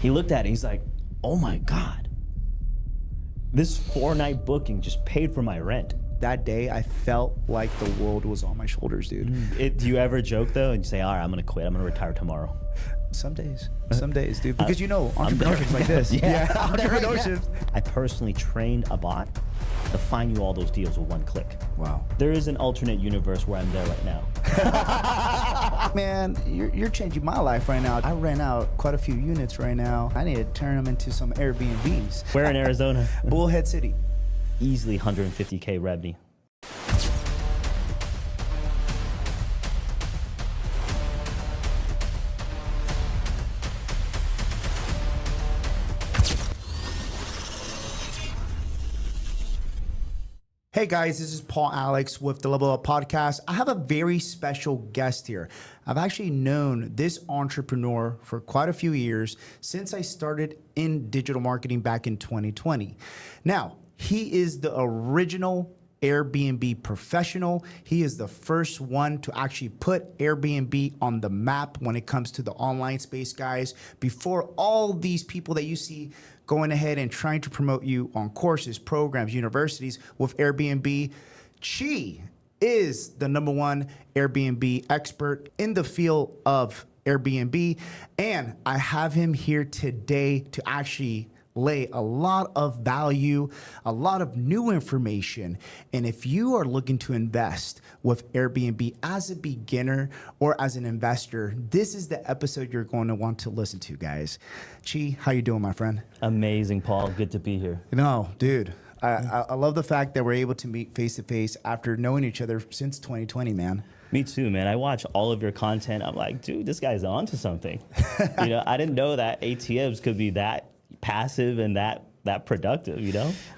He looked at it, he's like, oh my God, this 4-night booking just paid for my rent. That day, I felt like the world was on my shoulders, dude. Do you ever joke though and say, all right, I'm gonna quit, I'm gonna retire tomorrow? Some days, dude. Because entrepreneurship's like this. Yeah, Entrepreneurship. I personally trained a bot to find you all those deals with one click. Wow. There is an alternate universe where I'm there right now. Man, you're changing my life right now. I ran out quite a few units right now. I need to turn them into some Airbnbs. Where in Arizona? Bullhead City. Easily 150K revenue. Hey guys, this is Paul Alex with the Level Up Podcast. I have a very special guest here. I've actually known this entrepreneur for quite a few years since I started in digital marketing back in 2020. Now, he is the original Airbnb professional. He is the first one to actually put Airbnb on the map when it comes to the online space, guys. Before all these people that you see going ahead and trying to promote you on courses, programs, universities with Airbnb, Chi is the #1 Airbnb expert in the field of Airbnb. And I have him here today to actually lay a lot of value, a lot of new information. And if you are looking to invest with Airbnb as a beginner or as an investor, this is the episode you're going to want to listen to, guys. Chi, how you doing, my friend? Amazing, Paul. Good to be here. No, dude. I love the fact that we're able to meet face to face after knowing each other since 2020, man. Me too, man. I watch all of your content. I'm like, dude, this guy's onto something. I didn't know that ATMs could be that passive and that productive,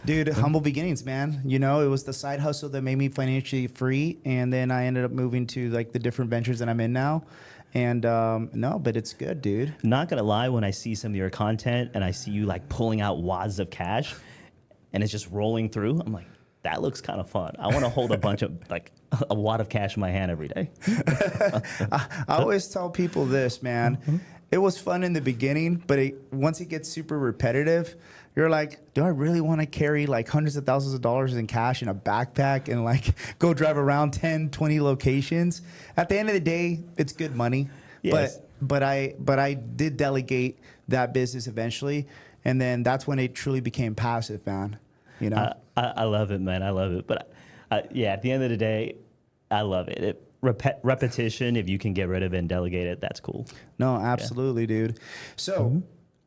Dude, humble beginnings, man. It was the side hustle that made me financially free, and then I ended up moving to like the different ventures that I'm in now. And no, but it's good, dude. Not gonna lie, when I see some of your content and I see you like pulling out wads of cash and it's just rolling through, I'm like, that looks kind of fun. I want to hold a bunch of like a wad of cash in my hand every day. I always tell people this, man. It was fun in the beginning, but once it gets super repetitive, you're like, do I really want to carry like hundreds of thousands of dollars in cash in a backpack and like go drive around 10, 20 locations? At the end of the day, it's good money. Yes. But I did delegate that business eventually, and then that's when it truly became passive, man. I love it, man. I love it. But yeah, at the end of the day, I love it. Repetition, if you can get rid of it and delegate it, that's cool. No, absolutely, dude. So,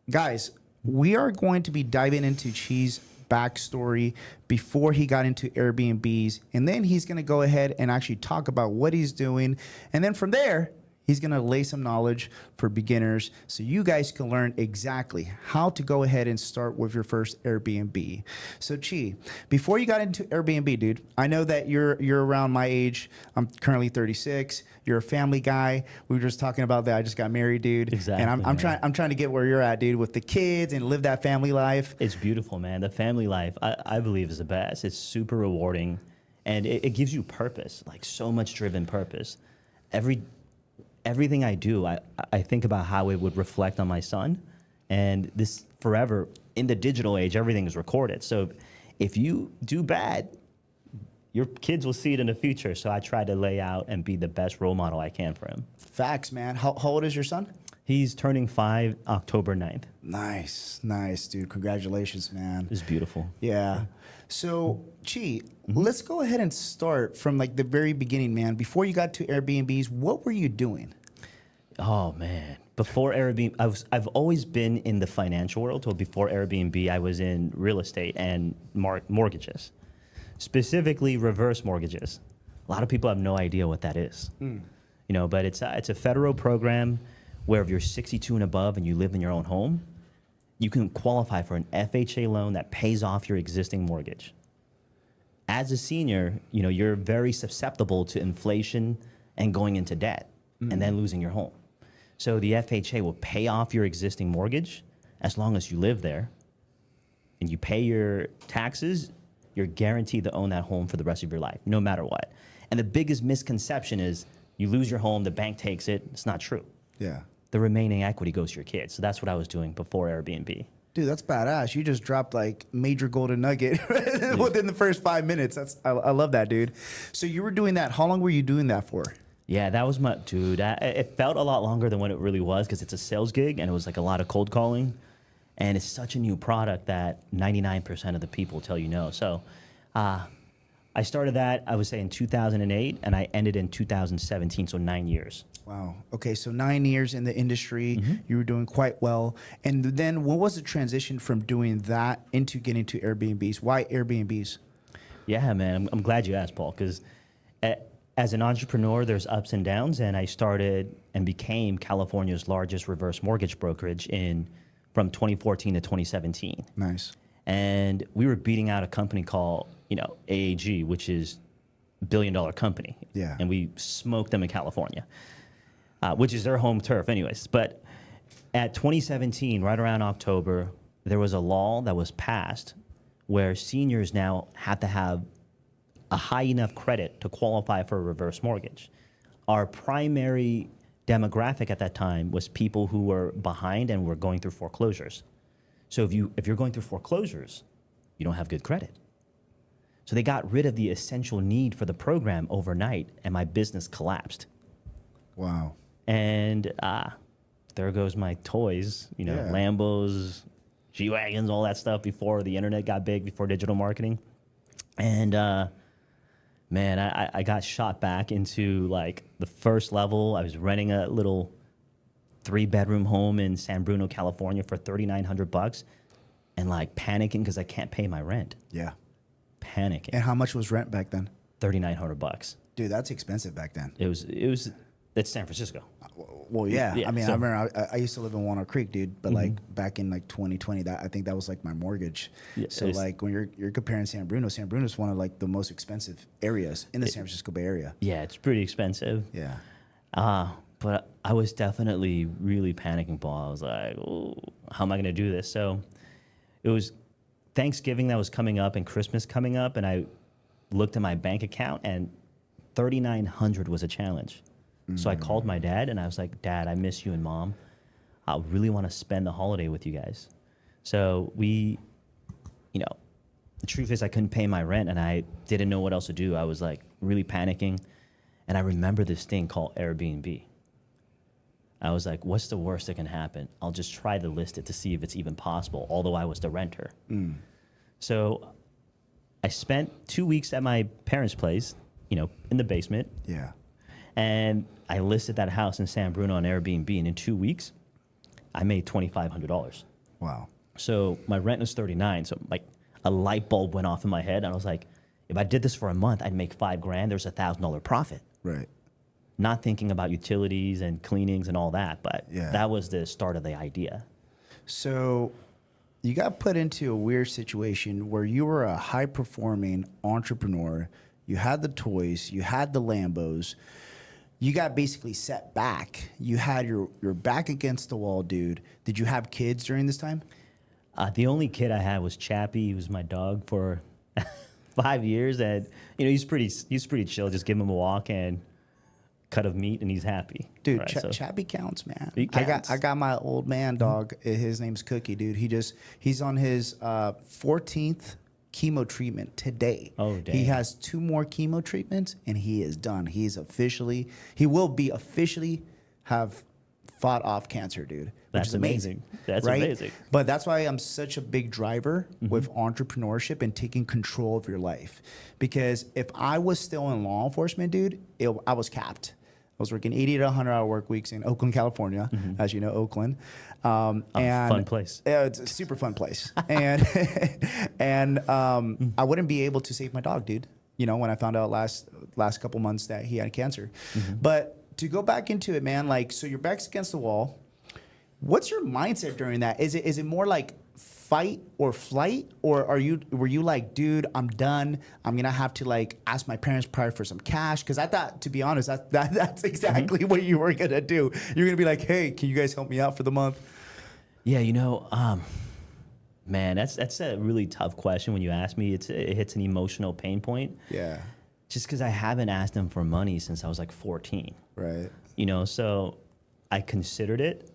guys, we are going to be diving into Chi's backstory before he got into Airbnbs, and then he's going to go ahead and actually talk about what he's doing, and then from there, he's going to lay some knowledge for beginners so you guys can learn exactly how to go ahead and start with your first Airbnb. So Chi, before you got into Airbnb, dude, I know that you're around my age. I'm currently 36. You're a family guy. We were just talking about that. I just got married, dude. Exactly. And I'm trying to get where you're at, dude, with the kids and live that family life. It's beautiful, man. The family life, I believe, is the best. It's super rewarding, and it gives you purpose, like so much driven purpose. Everything I do, I think about how it would reflect on my son. And this forever, in the digital age, everything is recorded. So if you do bad, your kids will see it in the future. So I try to lay out and be the best role model I can for him. Facts, man. How old is your son? He's turning 5 October 9th. Nice, dude. Congratulations, man. It's beautiful. Yeah. So, Chi, let's go ahead and start from like the very beginning, man. Before you got to Airbnbs, what were you doing? Oh, man. Before Airbnb, I've always been in the financial world. So before Airbnb, I was in real estate and mortgages, specifically reverse mortgages. A lot of people have no idea what that is. But it's a federal program where if you're 62 and above and you live in your own home, you can qualify for an FHA loan that pays off your existing mortgage. As a senior, you're very susceptible to inflation and going into debt and then losing your home. So the FHA will pay off your existing mortgage as long as you live there and you pay your taxes, you're guaranteed to own that home for the rest of your life, no matter what. And the biggest misconception is you lose your home, the bank takes it. It's not true. Yeah. the remaining equity goes to your kids. So that's what I was doing before Airbnb. Dude, that's badass. You just dropped like major golden nugget within the first 5 minutes. I love that, dude. So you were doing that. How long were you doing that for? Yeah, that was my dude. It felt a lot longer than what it really was because it's a sales gig and it was like a lot of cold calling, and it's such a new product that 99% of the people tell you no. So, I started that I would say in 2008, and I ended in 2017. So 9 years. Wow. Okay, so 9 years in the industry, you were doing quite well. And then what was the transition from doing that into getting to Airbnbs? Why Airbnbs? Yeah, man, I'm glad you asked, Paul, because as an entrepreneur, there's ups and downs, and I started and became California's largest reverse mortgage brokerage from 2014 to 2017. Nice. And we were beating out a company called, AAG, which is $1 billion company. Yeah. And we smoked them in California, which is their home turf anyways. But at 2017, right around October, there was a law that was passed where seniors now have to have a high enough credit to qualify for a reverse mortgage. Our primary demographic at that time was people who were behind and were going through foreclosures. So if you're going through foreclosures, you don't have good credit. So they got rid of the essential need for the program overnight, and my business collapsed. Wow. And there goes my toys, Lambos, G-Wagons, all that stuff before the internet got big, before digital marketing. And man, I got shot back into like the first level. I was renting a little 3-bedroom home in San Bruno, California for $3,900 and like panicking because I can't pay my rent. Yeah. Panicking. And how much was rent back then? $3,900. Dude, that's expensive back then. It's San Francisco. Well, yeah. Yeah, I mean, so- I remember I used to live in Walnut Creek, dude. But like back in like 2020, I think that was like my mortgage. Yeah, so like when you're comparing San Bruno is one of like the most expensive areas in the San Francisco Bay Area. Yeah, it's pretty expensive. Yeah. But I was definitely really panicking, Paul. I was like, "Ooh, how am I going to do this?" So it was Thanksgiving that was coming up and Christmas coming up, and I looked at my bank account, and $3,900 was a challenge. So I called my dad, and I was like, "Dad, I miss you and Mom. I really want to spend the holiday with you guys." So the truth is I couldn't pay my rent, and I didn't know what else to do. I was like really panicking, and I remember this thing called Airbnb. I was like, what's the worst that can happen? I'll just try to list it to see if it's even possible, although I was the renter. So I spent 2 weeks at my parents' place, in the basement. Yeah. And I listed that house in San Bruno on Airbnb, and in 2 weeks, I made $2,500. Wow. So my rent was $39,000. So like a light bulb went off in my head, and I was like, if I did this for a month, I'd make $5,000. There's $1,000 profit. Right. Not thinking about utilities and cleanings and all that, but Yeah. that was the start of the idea. So you got put into a weird situation where you were a high performing entrepreneur. You had the toys, you had the Lambos. You got basically set back. You had your back against the wall, dude. Did you have kids during this time? The only kid I had was Chappie. He was my dog for 5 years, and he's pretty chill. Just give him a walk and cut of meat, and he's happy. Dude, right? Chappie counts, man. He counts. I got my old man dog. His name's Cookie, dude. He's on his 14th chemo treatment today. Oh, dang. He has 2 more chemo treatments, and he is done. He will be officially have fought off cancer, dude. Which That's is amazing. That's right? amazing. But that's why I'm such a big driver with entrepreneurship and taking control of your life. Because if I was still in law enforcement, dude, I was capped. I was working 80 to 100-hour work weeks in Oakland, California, as you know, Oakland. And fun place. Yeah, it's a super fun place. and I wouldn't be able to save my dog, dude. When I found out last couple months that he had cancer. But to go back into it, man, like, so your back's against the wall. What's your mindset during that? Is it more like fight or flight, or were you like, dude, I'm done. I'm gonna have to like ask my parents prior for some cash? Because I thought, to be honest, that's exactly what you were gonna do. You're gonna be like, hey, can you guys help me out for the month? Yeah, man, that's a really tough question when you ask me. It hits an emotional pain point. Yeah. Just because I haven't asked them for money since I was like 14. Right. So I considered it.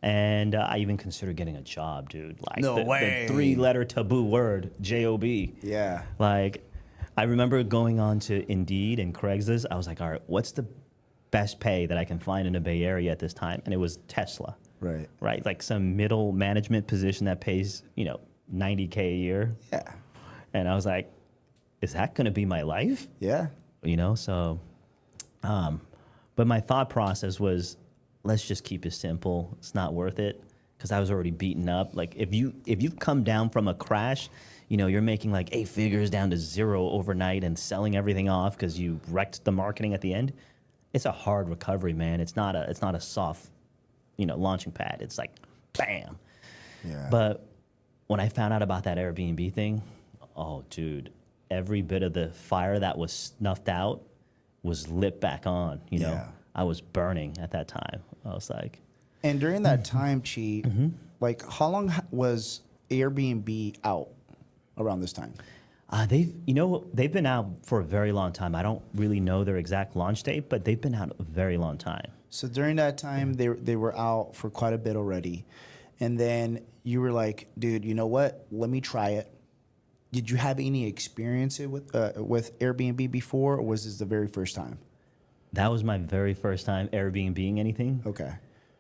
And I even considered getting a job, dude. Like No the way. 3-letter taboo word, J-O-B. Yeah. Like, I remember going on to Indeed and Craigslist. I was like, all right, what's the best pay that I can find in the Bay Area at this time? And it was Tesla. Right. Right? Like some middle management position that pays, $90K a year. Yeah. And I was like, is that going to be my life? Yeah. So, but my thought process was, let's just keep it simple. It's not worth it because I was already beaten up. Like if you've come down from a crash, you're making like 8 figures down to 0 overnight and selling everything off because you wrecked the marketing at the end. It's a hard recovery, man. It's not a soft, launching pad. It's like, bam. Yeah. But when I found out about that Airbnb thing, oh, dude, every bit of the fire that was snuffed out was lit back on. Yeah. I was burning at that time. I was like, And during that time, Chi, like how long was Airbnb out around this time? they've been out for a very long time. I don't really know their exact launch date, but they've been out a very long time. So during that time, they were out for quite a bit already. And then you were like, dude, you know what? Let me try it. Did you have any experience with Airbnb before, or was this the very first time? That was my very first time Airbnb-ing anything. Okay.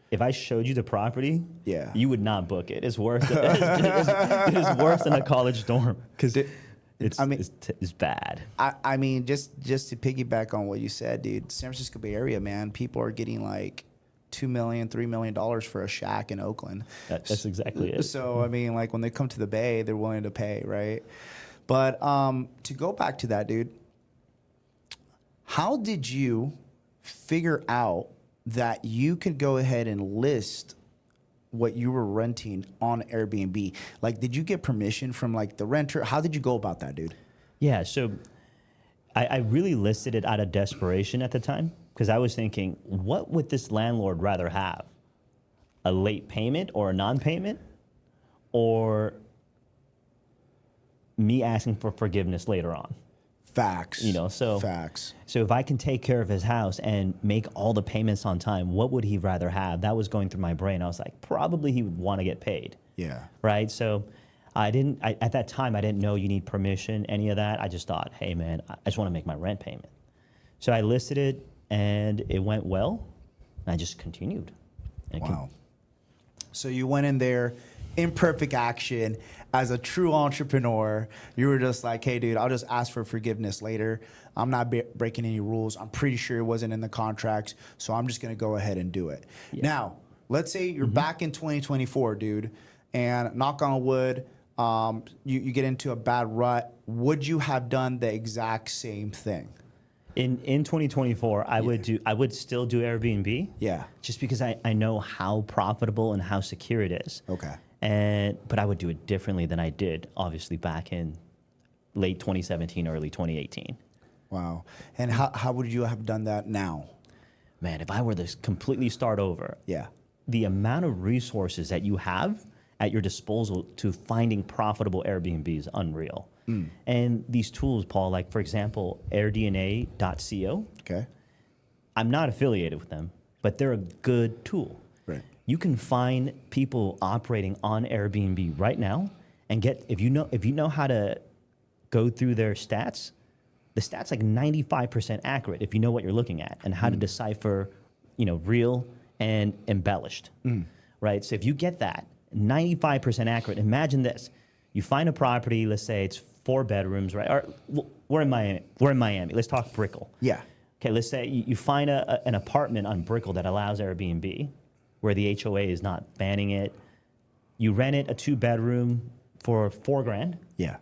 If I showed you the property, Yeah. you would not book it. It's worse. It is worse than a college dorm because it's bad. I mean, just to piggyback on what you said, dude, San Francisco Bay Area, man, people are getting like $2 million, $3 million for a shack in Oakland. That's exactly it. So, I mean, like when they come to the Bay, they're willing to pay, right? But to go back to that, dude, how did you figure out that you could go ahead and list what you were renting on Airbnb? Like, did you get permission from like the renter? How did you go about that, dude? Yeah, so I really listed it out of desperation at the time because I was thinking, what would this landlord rather have? A late payment or a non-payment? Or me asking for forgiveness later on? Facts. Facts. So if I can take care of his house and make all the payments on time, what would he rather have? That was going through my brain. I was like, probably he would want to get paid. Yeah. Right? So at that time, I didn't know you need permission, any of that. I just thought, hey, man, I just want to make my rent payment. So I listed it, and it went well. And I just continued. Wow. So you went in there, imperfect action. As a true entrepreneur, you were just like, hey, dude, I'll just ask for forgiveness later. I'm not breaking any rules. I'm pretty sure it wasn't in the contracts, so I'm just going to go ahead and do it. Yeah. Now, let's say you're back in 2024, dude, and knock on wood, you get into a bad rut. Would you have done the exact same thing? In 2024, I would still do Airbnb. Yeah. Just because I know how profitable and how secure it is. Okay. But I would do it differently than I did, obviously, back in late 2017, early 2018. Wow. And how would you have done that now? Man, if I were to completely start over, yeah, the amount of resources that you have at your disposal to finding profitable Airbnb is unreal. And these tools, Paul, like, for example, AIRBNB.co. Okay. I'm not affiliated with them, but they're a good tool. Right. You can find people operating on Airbnb right now and get, if you know how to go through their stats, the stats like 95% accurate if you know what you're looking at and how to decipher, real and embellished, right? So if you get that 95% accurate, imagine this: you find a property, let's say it's 4 bedrooms, right? Or we're in Miami. Let's talk Brickell. Yeah. Okay, let's say you find an apartment on Brickell that allows Airbnb, where the HOA is not banning it. You rent it a 2-bedroom for $4,000. Yeah.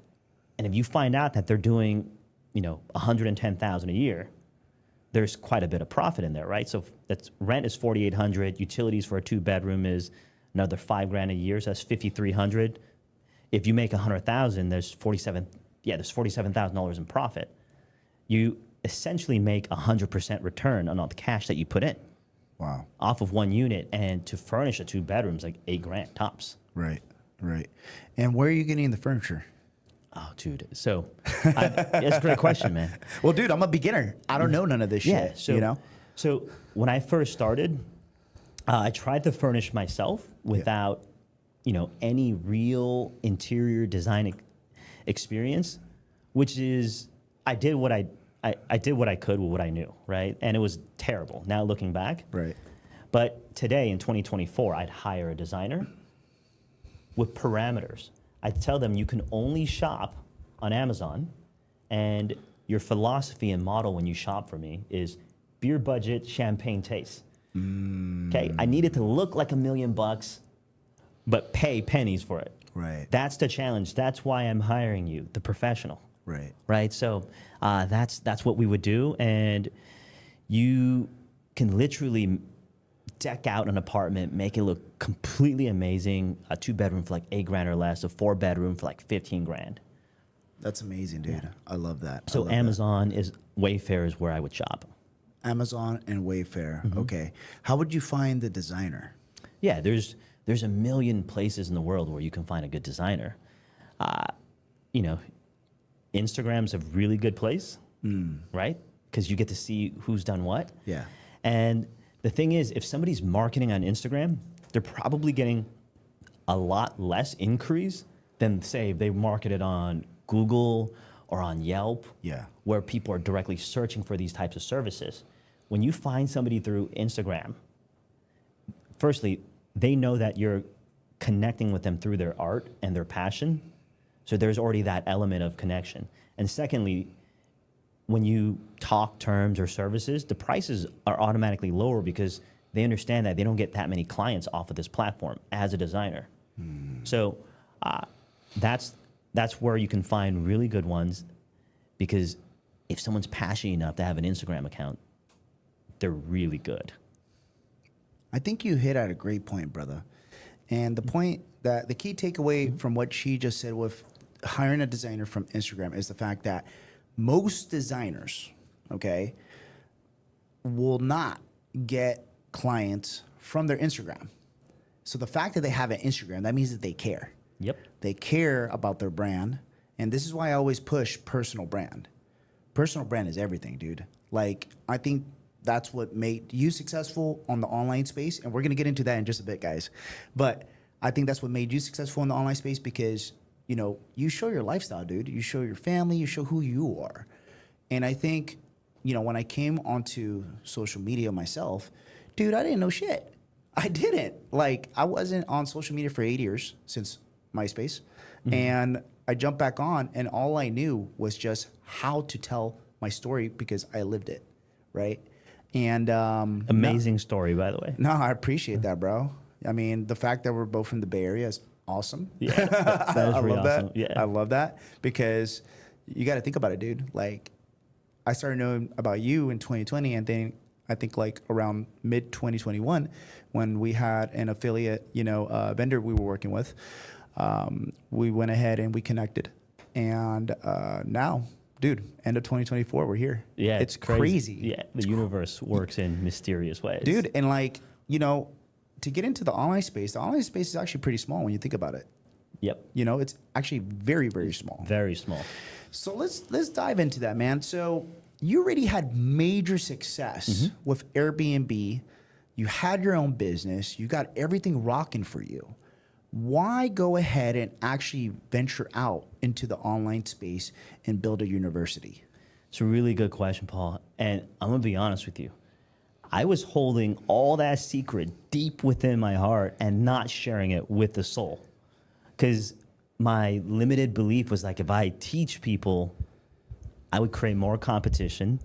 And if you find out that they're doing, $110,000 a year, there's quite a bit of profit in there, right? So that's rent is $4,800. Utilities for a 2-bedroom is another $5,000 a year. So that's $5,300. If you make $100,000, there's $47,000 in profit. You essentially make 100% return on all the cash that you put in. Wow. Off of one unit, and to furnish a 2-bedroom is like $8,000 tops. Right. And where are you getting the furniture? Oh, dude. So it's a great question, man. Well, dude, I'm a beginner. I don't know none of this shit. So when I first started, I tried to furnish myself without, any real interior design experience, which is I did what I did what I could with what I knew, right? And it was terrible. Now looking back, Right. but today in 2024, I'd hire a designer with parameters. I'd tell them you can only shop on Amazon, and your philosophy and model when you shop for me is beer budget, champagne taste. Okay, I need it to look like $1 million, but pay pennies for it. Right. That's the challenge. That's why I'm hiring you, the professional. Right. Right. So that's what we would do, and you can literally deck out an apartment, make it look completely amazing. A 2-bedroom for like $8,000 or less. A 4-bedroom for like $15,000. That's amazing, dude. I love that. So Amazon is Wayfair is where I would shop. Amazon and Wayfair. Okay. How would you find the designer? Yeah, there's a million places in the world where you can find a good designer. Instagram's a really good place, right? Because you get to see who's done what. Yeah. And the thing is, if somebody's marketing on Instagram, they're probably getting a lot less increase than, say, if they marketed on Google or on Yelp, Yeah. where people are directly searching for these types of services. When you find somebody through Instagram, firstly, they know that you're connecting with them through their art and their passion. So there's already that element of connection. And secondly, when you talk terms or services, the prices are automatically lower because they understand that they don't get that many clients off of this platform as a designer. So that's where you can find really good ones, because if someone's passionate enough to have an Instagram account, they're really good. I think you hit at a great point, brother. And the point that the key takeaway from what she just said with hiring a designer from Instagram is the fact that most designers, okay, will not get clients from their Instagram. So the fact that they have an Instagram, that means that they care. Yep. They care about their brand. And this is why I always push personal brand. Personal brand is everything, dude. Like, I think that's what made you successful on the online space. And we're going to get into that in just a bit, guys. But I think that's what made you successful in the online space because, you show your lifestyle, dude. You show your family. You show who you are. And I think, when I came onto social media myself, dude, I didn't know shit. I didn't. Like, I wasn't on social media for 8 years since MySpace. And I jumped back on, and all I knew was just how to tell my story because I lived it, right? And Amazing story, by the way. no, I appreciate that, bro. I mean, the fact that we're both from the Bay Area is awesome. Yeah, that is I really love awesome. that. Yeah. I love that because you got to think about it, dude. Like, I started knowing about you in 2020, and then I think like around mid 2021, when we had an affiliate, vendor we were working with, we went ahead and we connected, and now, dude, end of 2024, we're here. Yeah, it's crazy. Yeah, the universe works in mysterious ways. Dude, and like, to get into the online space is actually pretty small when you think about it. Yep. It's actually very, very small. Very small. So let's dive into that, man. So you already had major success with Airbnb. You had your own business. You got everything rocking for you. Why go ahead and actually venture out into the online space and build a university? It's a really good question, Paul. And I'm going to be honest with you. I was holding all that secret deep within my heart and not sharing it with the soul. Because my limited belief was like, if I teach people, I would create more competition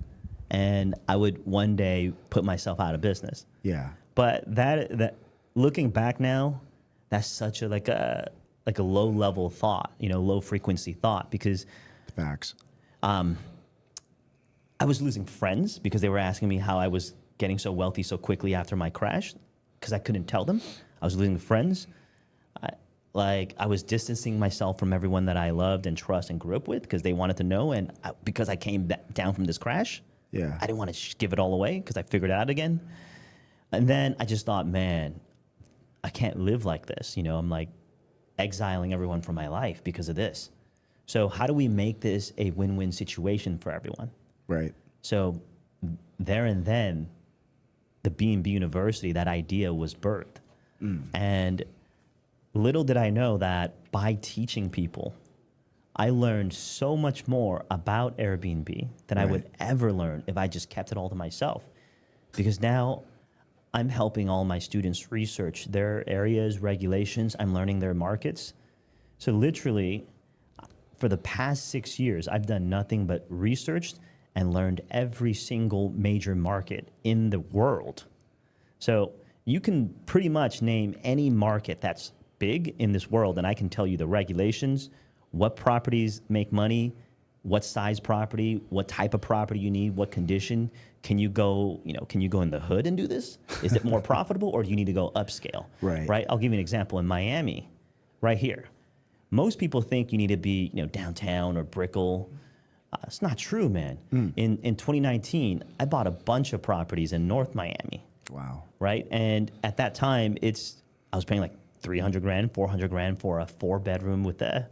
and I would one day put myself out of business. Yeah. But that looking back now, that's such a like a low level thought, low frequency thought, because Facts. I was losing friends because they were asking me how I was getting so wealthy so quickly after my crash, because I couldn't tell them. I was losing friends. I was distancing myself from everyone that I loved and trust and grew up with because they wanted to know. And because I came down from this crash, Yeah. I didn't want to give it all away because I figured it out again. And then I just thought, man, I can't live like this. I'm like exiling everyone from my life because of this. So how do we make this a win-win situation for everyone? Right. So there and then, the BNB University, that idea was birthed. And little did I know that by teaching people, I learned so much more about Airbnb than I would ever learn if I just kept it all to myself. Because now I'm helping all my students research their areas, regulations. I'm learning their markets. So literally, for the past 6 years, I've done nothing but researched and learned every single major market in the world. So you can pretty much name any market that's big in this world, and I can tell you the regulations, what properties make money, what size property, what type of property you need, what condition. Can you go, can you go in the hood and do this? Is it more profitable, or do you need to go upscale? Right. I'll give you an example. In Miami, right here, most people think you need to be, downtown or Brickell. It's not true, man. In 2019, I bought a bunch of properties in North Miami. Wow. Right. And at that time, I was paying like 300 grand, 400 grand for a 4-bedroom with a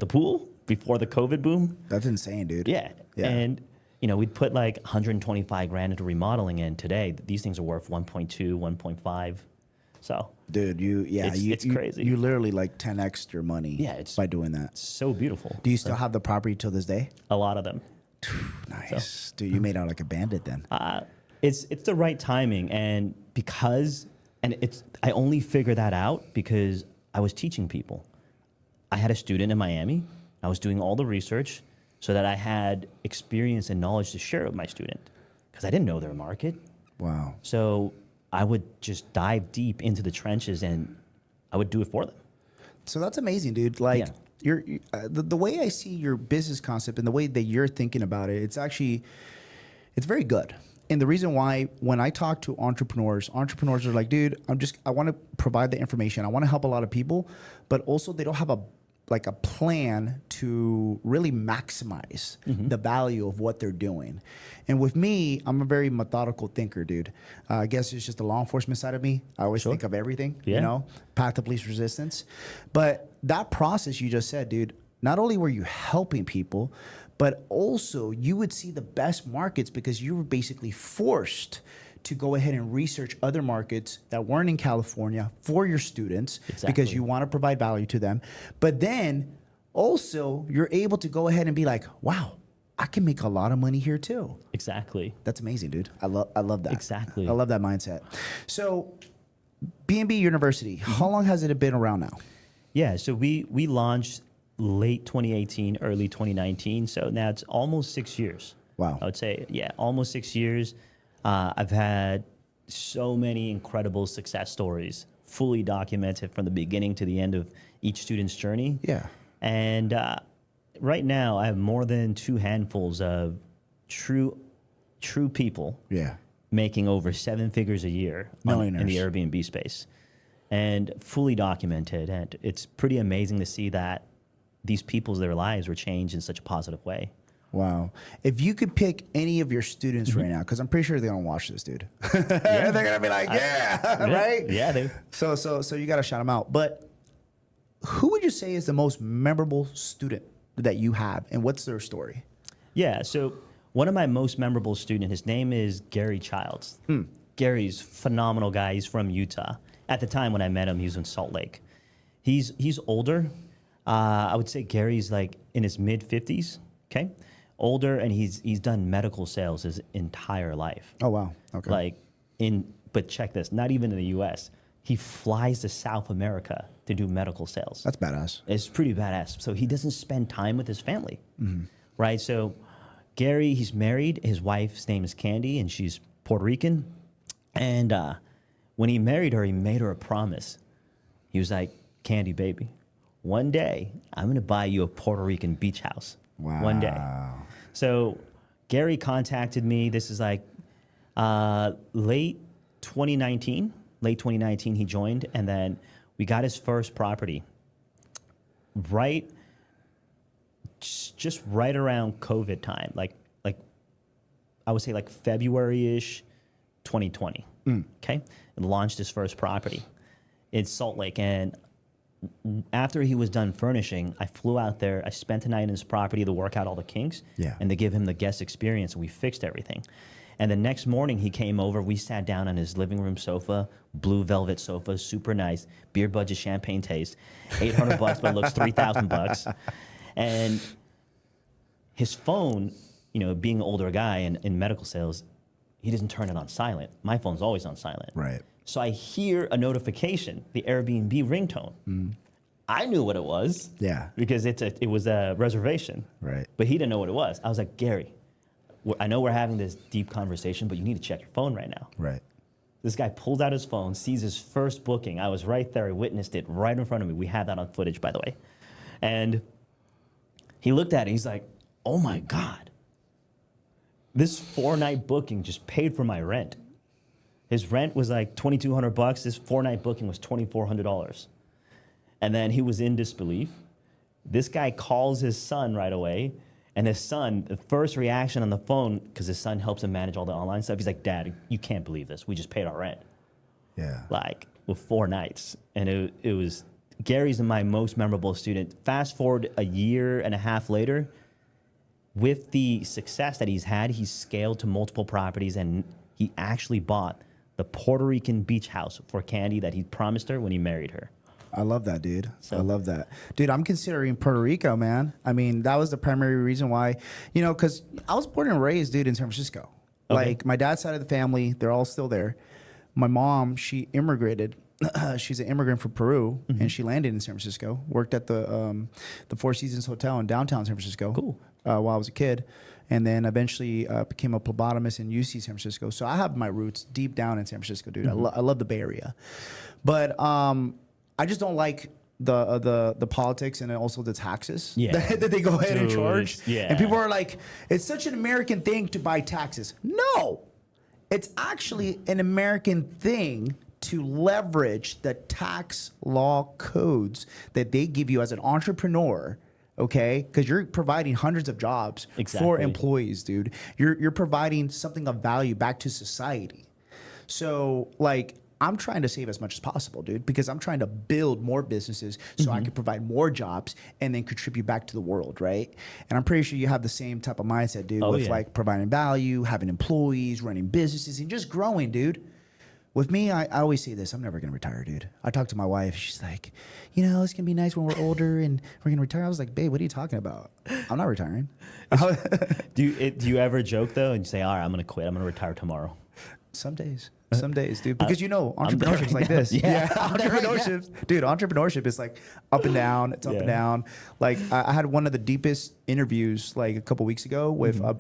pool before the COVID boom. That's insane, dude. Yeah. And, we'd put like 125 grand into remodeling, and today these things are worth 1.2, 1.5. So, dude, it's crazy. You literally like 10x your money by doing that. So beautiful. Do you still have the property till this day? A lot of them. Nice. So, dude, you made out like a bandit then. It's the right timing, and I only figured that out because I was teaching people. I had a student in Miami. I was doing all the research so that I had experience and knowledge to share with my student, because I didn't know their market. Wow. So I would just dive deep into the trenches and I would do it for them. So that's amazing, dude. Like the way I see your business concept and the way that you're thinking about it, it's very good. And the reason why, when I talk to entrepreneurs are like, dude, I want to provide the information. I want to help a lot of people, but also they don't have a plan to really maximize the value of what they're doing. And with me, I'm a very methodical thinker, dude. I guess it's just the law enforcement side of me. I always think of everything, path of least resistance. But that process you just said, dude, not only were you helping people, but also you would see the best markets because you were basically forced to go ahead and research other markets that weren't in California for your students because you want to provide value to them. But then also you're able to go ahead and be like, wow, I can make a lot of money here too. Exactly. That's amazing, dude. I love that. Exactly. I love that mindset. So BNB University, how long has it been around now? Yeah, so we launched late 2018, early 2019. So now it's almost 6 years. Wow. I would say, almost 6 years. I've had so many incredible success stories, fully documented from the beginning to the end of each student's journey. Yeah. And right now, I have more than 2 handfuls of true people making over 7 figures a year in the Airbnb space, and fully documented. And it's pretty amazing to see that these their lives were changed in such a positive way. Wow. If you could pick any of your students right now, because I'm pretty sure they don't watch this, dude. They're going to be like, right? Yeah, they. So you got to shout them out. But who would you say is the most memorable student that you have, and what's their story? Yeah, so one of my most memorable students, his name is Gary Childs. Gary's a phenomenal guy. He's from Utah. At the time when I met him, he was in Salt Lake. He's older. I would say Gary's like in his mid-50s, okay? Older, and he's done medical sales his entire life. Oh, wow. Okay. But check this, not even in the US. He flies to South America to do medical sales. That's badass. It's pretty badass. So he doesn't spend time with his family, right? So Gary, he's married. His wife's name is Candy, and she's Puerto Rican. And when he married her, he made her a promise. He was like, Candy, baby, one day I'm going to buy you a Puerto Rican beach house. Wow. One day. So Gary contacted me. This is like late 2019. Late 2019, he joined, and then we got his first property just right around COVID time, like I would say like February-ish 2020. Okay, and launched his first property in Salt Lake. And after he was done furnishing, I flew out there. I spent the night in his property to work out all the kinks and to give him the guest experience, and we fixed everything. And the next morning he came over, we sat down on his living room sofa, blue velvet sofa, super nice, beer budget champagne taste, $800 but looks $3,000. And his phone, you know, being an older guy in medical sales, he doesn't turn it on silent. My phone's always on silent. Right. So I hear a notification, the Airbnb ringtone. I knew what it was. Yeah. Because it was a reservation. Right. But he didn't know what it was. I was like, Gary, I know we're having this deep conversation, but you need to check your phone right now. Right. This guy pulls out his phone, sees his first booking. I was right there. I witnessed it right in front of me. We had that on footage, by the way. And he looked at it. He's like, oh, my God. This 4-night booking just paid for my rent. His rent was like $2,200. This 4-night booking was $2,400. And then he was in disbelief. This guy calls his son right away. And his son, the first reaction on the phone, because his son helps him manage all the online stuff, he's like, Dad, you can't believe this. We just paid our rent. Yeah. Like, with 4 nights. And it was, Gary's my most memorable student. Fast forward a year and a half later, with the success that he's had, he's scaled to multiple properties, and he actually bought the Puerto Rican beach house for Candy that he promised her when he married her. I love that, dude. So- I love that. Dude, I'm considering Puerto Rico, man. I mean, that was the primary reason why, you know, because I was born and raised, dude, in San Francisco. Okay. Like, my dad's side of the family, they're all still there. My mom, she immigrated. She's an immigrant from Peru, and she landed in San Francisco, worked at the Four Seasons Hotel in downtown San Francisco. Cool. While I was a kid. And then eventually became a phlebotomist in UC San Francisco. So I have my roots deep down in San Francisco, dude. I love the Bay Area. But I just don't like the politics and also the taxes that they go ahead and charge. Yeah. And people are like, it's such an American thing to buy taxes. No, it's actually an American thing to leverage the tax law codes that they give you as an entrepreneur. Okay, because you're providing hundreds of jobs for employees, dude. You're providing something of value back to society. So, like, I'm trying to save as much as possible, dude, because I'm trying to build more businesses so I can provide more jobs and then contribute back to the world, right? And I'm pretty sure you have the same type of mindset, dude, with like providing value, having employees, running businesses, and just growing, dude. With me, I always say this, I'm never going to retire, dude. I talk to my wife. She's like, you know, it's going to be nice when we're older and we're going to retire. I was like, babe, what are you talking about? I'm not retiring. Do you ever joke, though, and you say, all right, I'm going to quit. I'm going to retire tomorrow? Some days, dude. Because you know, entrepreneurship is like now. this. Yeah. Entrepreneurship is like up and down. It's up and down. Like I had one of the deepest interviews like a couple weeks ago with a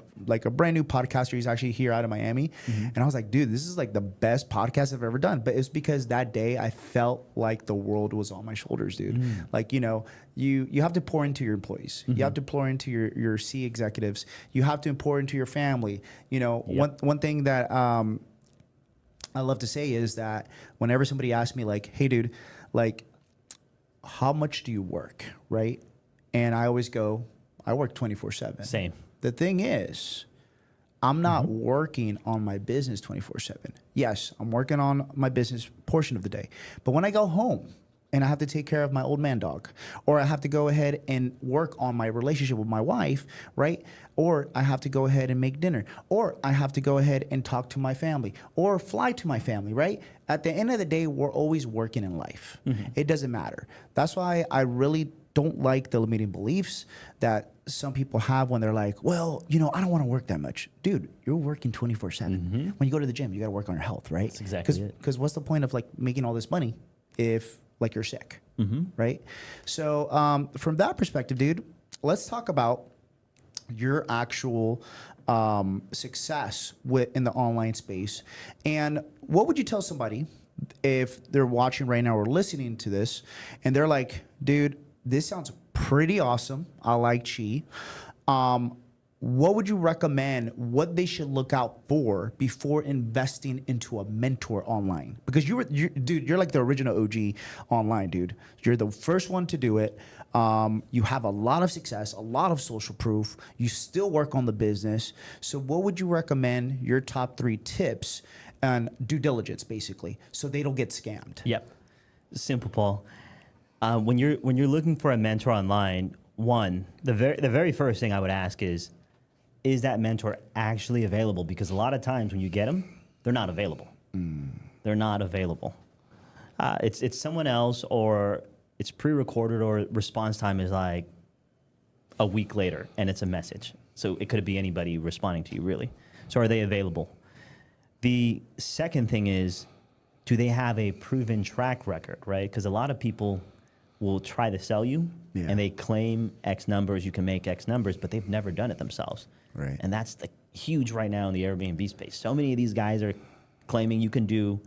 brand new podcaster. He's actually here out of Miami, and I was like, dude, this is like the best podcast I've ever done. But it's because that day I felt like the world was on my shoulders, dude. Like, you know, you have to pour into your employees. You have to pour into your C executives. You have to pour into your family. You know, one thing that I love to say is that whenever somebody asks me like, hey, dude, like, how much do you work, right? And I always go, I work 24/7. Same. The thing is, I'm not working on my business 24/7. Yes, I'm working on my business portion of the day. But when I go home and I have to take care of my old man dog, or I have to go ahead and work on my relationship with my wife, right? Or I have to go ahead and make dinner, or I have to go ahead and talk to my family, or fly to my family, right? At the end of the day, we're always working in life. It doesn't matter. That's why I really don't like the limiting beliefs that some people have when they're like, well, you know, I don't want to work that much. Dude, you're working 24/7. When you go to the gym, you got to work on your health, right? That's exactly it. Because what's the point of like making all this money if like you're sick, right? So from that perspective, dude, let's talk about your actual success in the online space. And what would you tell somebody if they're watching right now or listening to this and they're like, dude, this sounds pretty awesome. I like Chi. What would you recommend what they should look out for before investing into a mentor online? Because you're like the original OG online, dude. You're the first one to do it. You have a lot of success, a lot of social proof. You still work on the business. So what would you recommend your top 3 tips and due diligence, basically, so they don't get scammed? Yep. Simple, Paul. When you're looking for a mentor online, the very first thing I would ask is is that mentor actually available? Because a lot of times when you get them, they're not available. They're not available. It's someone else, or it's pre-recorded, or response time is like a week later and it's a message. So it could be anybody responding to you, really. So are they available? The second thing is, do they have a proven track record, right? Because a lot of people will try to sell you and they claim X numbers, you can make X numbers, but they've never done it themselves. Right. And that's huge right now in the Airbnb space. So many of these guys are claiming you can do,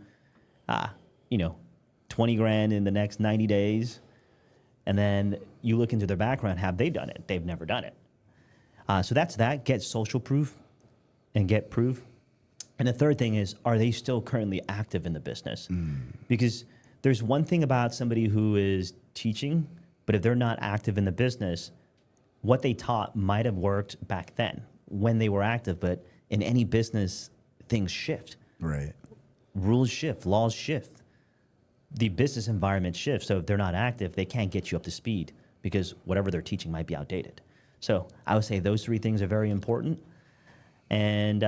20 grand in the next 90 days. And then you look into their background, have they done it? They've never done it. So that's that. Get social proof and get proof. And the third thing is, are they still currently active in the business? Because there's one thing about somebody who is teaching, but if they're not active in the business, what they taught might have worked back then when they were active, but in any business, things shift. Right. Rules shift, laws shift. The business environment shifts. So if they're not active, they can't get you up to speed because whatever they're teaching might be outdated. So I would say those three things are very important. And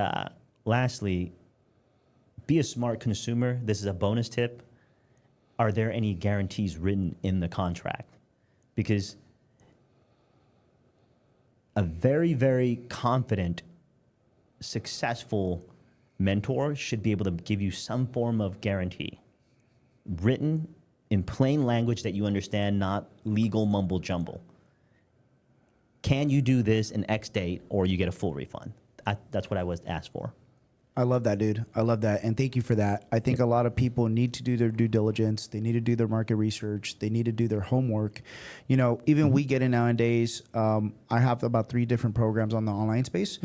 lastly, be a smart consumer. This is a bonus tip. Are there any guarantees written in the contract? Because a very, very confident, successful mentor should be able to give you some form of guarantee, written in plain language that you understand, not legal mumble jumble. Can you do this in X date, or you get a full refund? That's what I was asked for. I love that, dude. I love that. And thank you for that. I think a lot of people need to do their due diligence. They need to do their market research. They need to do their homework. Even we get in nowadays, I have about 3 different programs on the online space.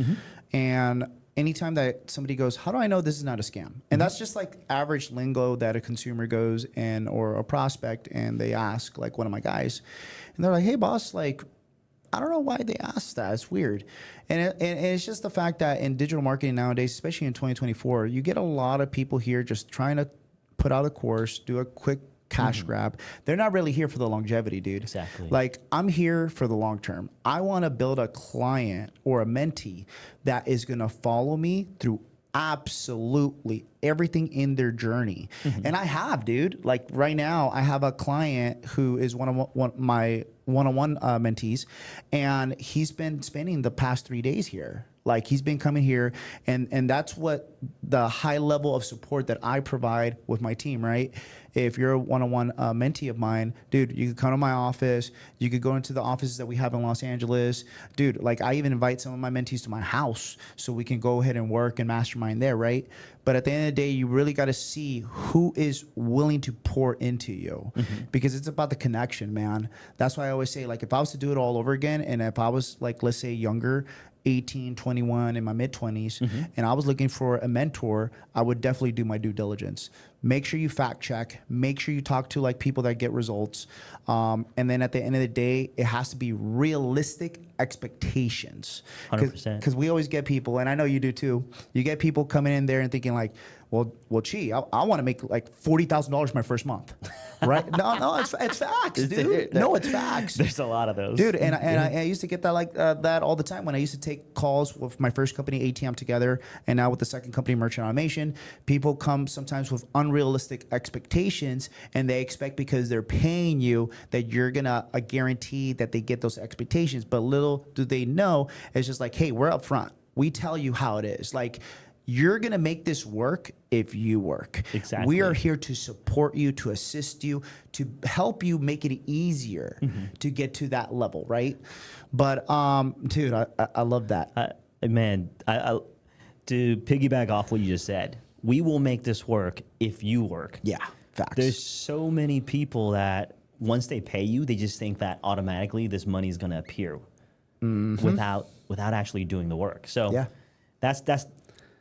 And anytime that somebody goes, how do I know this is not a scam? And that's just like average lingo that a consumer goes or a prospect, and they ask like one of my guys, and they're like, hey boss, like, I don't know why they asked that. It's weird. And it's just the fact that in digital marketing nowadays, especially in 2024, you get a lot of people here just trying to put out a course, do a quick cash grab. They're not really here for the longevity, dude. Exactly. Like, I'm here for the long term. I want to build a client or a mentee that is going to follow me through absolutely everything in their journey. And I have, dude. Like right now, I have a client who is my one-on-one mentees, and he's been spending the past 3 days here. Like, he's been coming here, and that's what the high level of support that I provide with my team, right? If you're a one-on-one mentee of mine, dude, you could come to my office. You could go into the offices that we have in Los Angeles. Dude, like, I even invite some of my mentees to my house so we can go ahead and work and mastermind there, right? But at the end of the day, you really got to see who is willing to pour into you, because it's about the connection, man. That's why I always say, like, if I was to do it all over again, and if I was, like, let's say younger, 18, 21, in my mid-20s, and I was looking for a mentor, I would definitely do my due diligence. Make sure you fact check. Make sure you talk to like people that get results. And then at the end of the day, it has to be realistic expectations. 100%. Because we always get people, and I know you do too, you get people coming in there and thinking like, well, gee, I want to make like $40,000 my first month, right? No, it's facts, dude. No, it's facts. There's a lot of those, dude. And I used to get that like that all the time when I used to take calls with my first company, ATM Together, and now with the second company, Merchant Automation. People come sometimes with unrealistic expectations, and they expect because they're paying you that you're gonna guarantee that they get those expectations. But little do they know, it's just like, hey, we're up front. We tell you how it is. Like, you're going to make this work if you work. Exactly. We are here to support you, to assist you, to help you make it easier to get to that level, right? But, dude, I love that. Man, to piggyback off what you just said, we will make this work if you work. Yeah, facts. There's so many people that once they pay you, they just think that automatically this money is going to appear without actually doing the work. So yeah. that's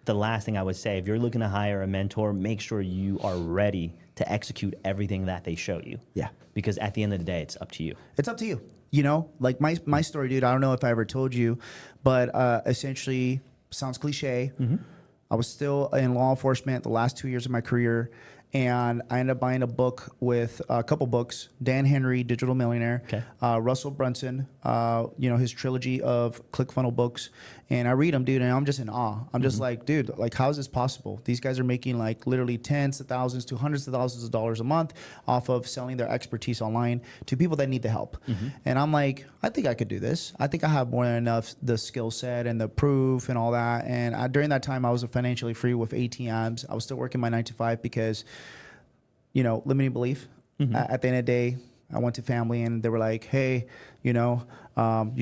the last thing I would say. If you're looking to hire a mentor, make sure you are ready to execute everything that they show you. Yeah. Because at the end of the day, it's up to you. It's up to you. You know, like my story, dude, I don't know if I ever told you, but essentially, sounds cliche. I was still in law enforcement the last 2 years of my career, and I ended up buying a book with a couple books: Dan Henry, Digital Millionaire, Okay. Russell Brunson, his trilogy of ClickFunnels books, and I read them, dude, and I'm just in awe. I'm just like, dude, like, how is this possible? These guys are making like literally tens of thousands to hundreds of thousands of dollars a month off of selling their expertise online to people that need the help. And I'm like, I think I could do this. I think I have more than enough the skill set and the proof and all that. And during that time, I was financially free with ATMs. I was still working my 9 to 5 because, limiting belief. At the end of the day, I went to family and they were like, hey, you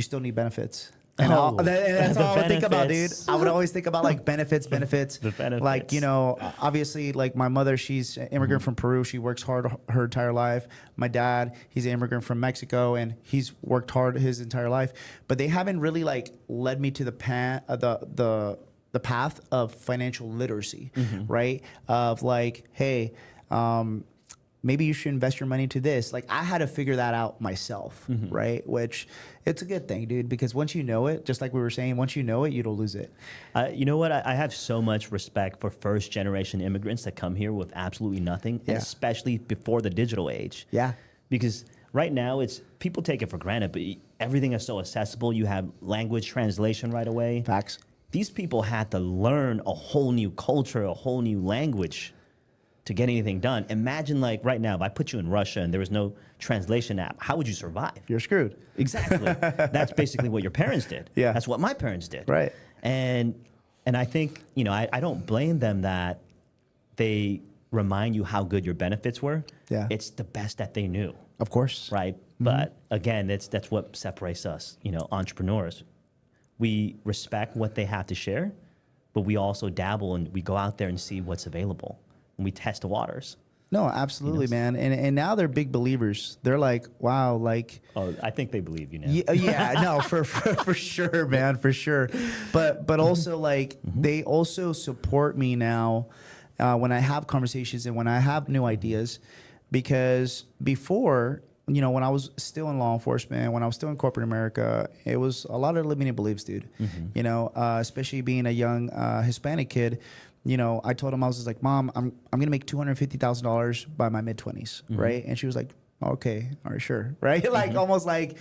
still need benefits. And that's all I would think about, dude. I would always think about like benefits. The benefits. Like, obviously, like my mother, she's an immigrant from Peru. She works hard her entire life. My dad, he's an immigrant from Mexico, and he's worked hard his entire life. But they haven't really like led me to the path of financial literacy, right? Of like, hey, maybe you should invest your money into this. Like, I had to figure that out myself, right? Which it's a good thing, dude, because once you know it, just like we were saying, once you know it, you don't lose it. You know what? I have so much respect for first generation immigrants that come here with absolutely nothing, and especially before the digital age. Yeah. Because right now people take it for granted, but everything is so accessible. You have language translation right away. Facts. These people had to learn a whole new culture, a whole new language to get anything done. Imagine like right now, if I put you in Russia and there was no translation app, how would you survive? You're screwed. Exactly. That's basically what your parents did. Yeah. That's what my parents did. Right. And I think, I don't blame them that they remind you how good your benefits were. Yeah. It's the best that they knew. Of course. Right. But again, that's what separates us, entrepreneurs. We respect what they have to share, but we also dabble and we go out there and see what's available. And we test the waters. No, absolutely, man. And now they're big believers. They're like, wow, like. Oh, I think they believe you now. Yeah, no, for sure, man, for sure. But also like they also support me now when I have conversations and when I have new ideas, because before, when I was still in law enforcement, when I was still in corporate America, it was a lot of limiting beliefs, dude. Especially being a young Hispanic kid. I told him, I was just like, Mom, I'm gonna make $250,000 by my mid-20s, right? And she was like, okay, all right, sure, right? Like almost like